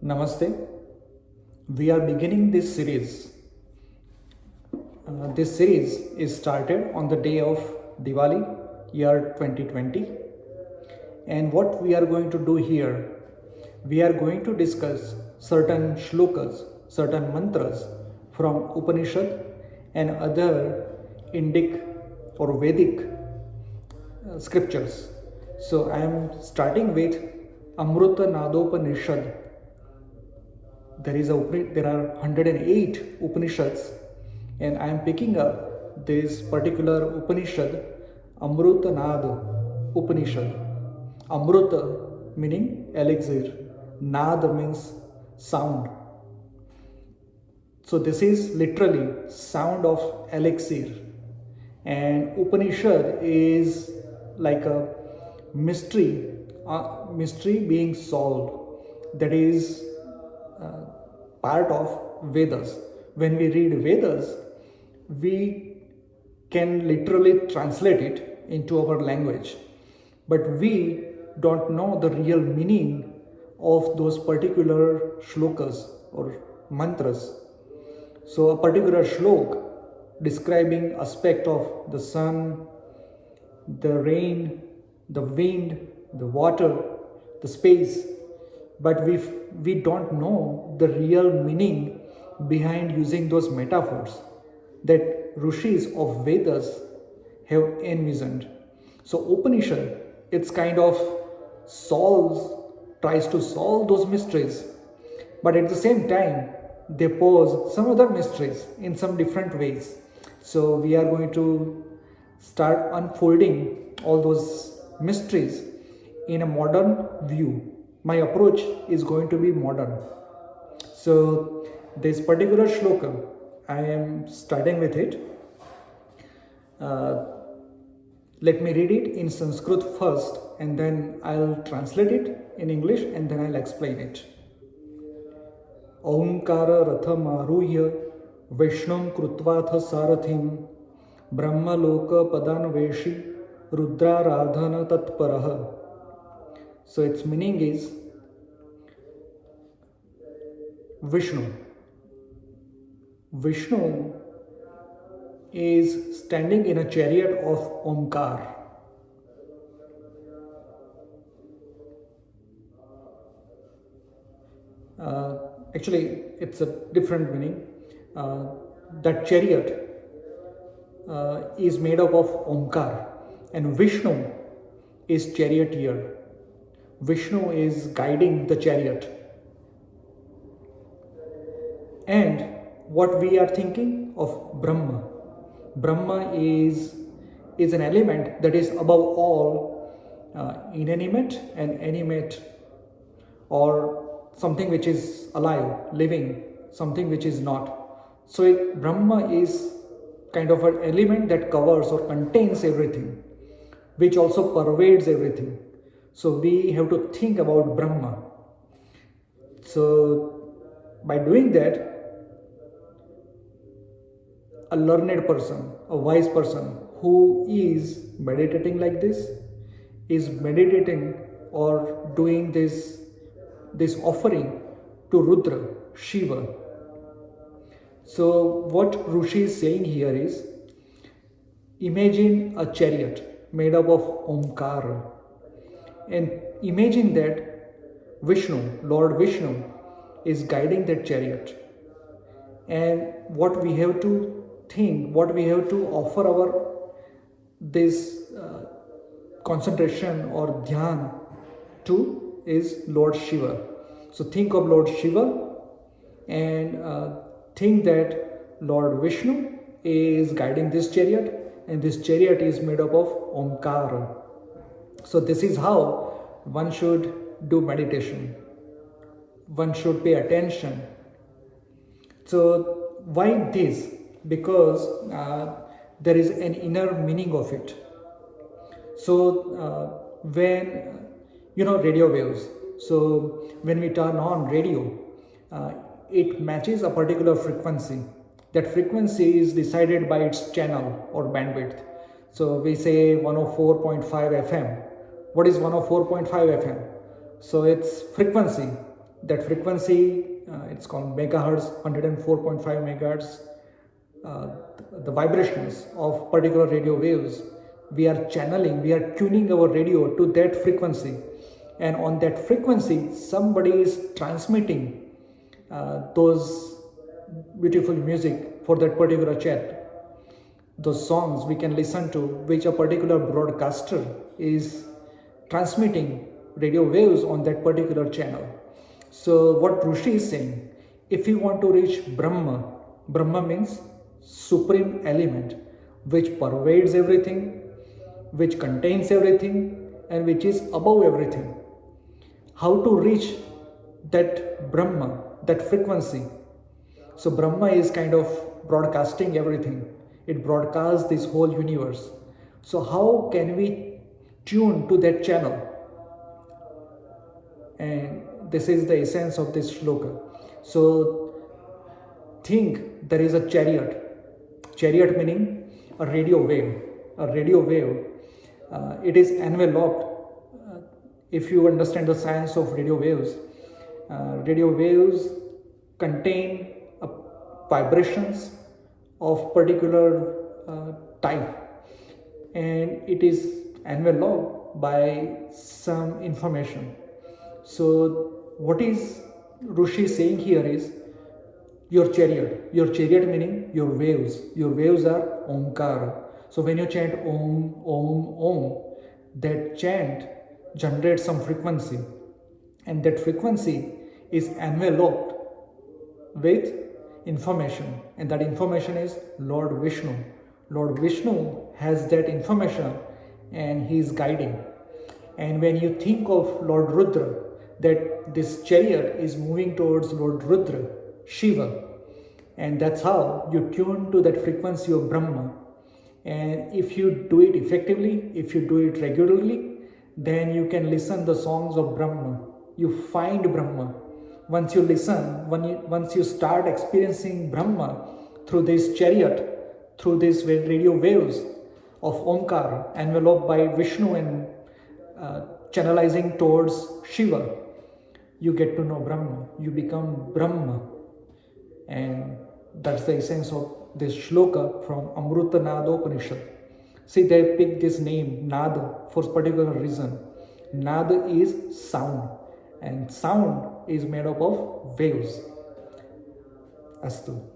Namaste. We are beginning this series. This series is started on the day of Diwali, year 2020. And what we are going to do here, we are going to discuss certain shlokas, certain mantras from Upanishad and other Indic or Vedic scriptures. So I am starting with Amruta Nadopanishad. There are 108 Upanishads, and I am picking up this particular Upanishad, Amruta Nad Upanishad. Amruta meaning elixir, Nad means sound. So this is literally sound of elixir, and Upanishad is like a mystery, mystery being solved. That is part of Vedas. When we read Vedas, we can literally translate it into our language, but we don't know the real meaning of those particular shlokas or mantras. So a particular shlok describing aspect of the sun, the rain, the wind, the water, the space, but we don't know the real meaning behind using those metaphors that rishis of Vedas have envisioned. So Upanishad, it's kind of tries to solve those mysteries, but at the same time they pose some other mysteries in some different ways. So we are going to start unfolding all those mysteries in a modern view. My approach is going to be modern. So this particular shloka, I am starting with it. Let me read it in Sanskrit first, and then I'll translate it in English, and then I'll explain it. Omkara ratham aruhya Vishnum krutvatha sarathim Brahma loka padanveshi Rudra radhana tatparaha. So its meaning is Vishnu. Vishnu is standing in a chariot of Omkar. Actually, it's a different meaning. That chariot is made up of Omkar, and Vishnu is charioteer. Vishnu is guiding the chariot. And what we are thinking of Brahma. Brahma is an element that is above all inanimate and animate, or something which is alive, living, something which is not. So Brahma is kind of an element that covers or contains everything, which also pervades everything. So we have to think about Brahma. So by doing that, a learned person, a wise person who is meditating like this, is meditating or doing this offering to Rudra, Shiva. So what Rishi is saying here is, imagine a chariot made up of Omkara, and imagine that Vishnu, Lord Vishnu, is guiding that chariot. And what we have to think, what we have to offer our this concentration or dhyan to is Lord Shiva. So think of Lord Shiva and think that Lord Vishnu is guiding this chariot, and this chariot is made up of Omkara. So this is how one should do meditation. One should pay attention. So why this? Because there is an inner meaning of it. So when radio waves, so when we turn on radio, it matches a particular frequency. That frequency is decided by its channel or bandwidth. So we say 104.5 FM. What is 104.5 FM? So it's frequency. That frequency, it's called megahertz, 104.5 megahertz. uh, the vibrations of particular radio waves, we are channeling, we are tuning our radio to that frequency, and on that frequency somebody is transmitting those beautiful music for that particular chat, those songs we can listen to, which a particular broadcaster is transmitting radio waves on that particular channel. So what Rishi is saying, if you want to reach Brahma, Brahma means supreme element, which pervades everything, which contains everything, and which is above everything. How to reach that Brahma, that frequency? So Brahma is kind of broadcasting everything. It broadcasts this whole universe. So how can we tune to that channel? And this is the essence of this shloka. So think there is a chariot. Chariot meaning a radio wave. A radio wave. It is enveloped. If you understand the science of radio waves contain vibrations of particular type, and it is enveloped by some information. So what is Rishi saying here is your chariot meaning your waves are Omkara. So when you chant Om, Om, Om, that chant generates some frequency, and that frequency is enveloped with information, and that information is Lord Vishnu. Lord Vishnu has that information and he is guiding. And when you think of Lord Rudra, that this chariot is moving towards Lord Rudra, Shiva, and that's how you tune to that frequency of Brahma. And if you do it effectively, if you do it regularly, then you can listen the songs of Brahma. You find Brahma. Once you listen, once you start experiencing Brahma through this chariot, through these radio waves of Omkar enveloped by Vishnu and channelizing towards Shiva, you get to know Brahma. You become Brahma. And that's the essence of this shloka from Amruta Nada Upanishad. See, they picked this name, Nada, for a particular reason. Nada is sound, and sound is made up of waves. Astu.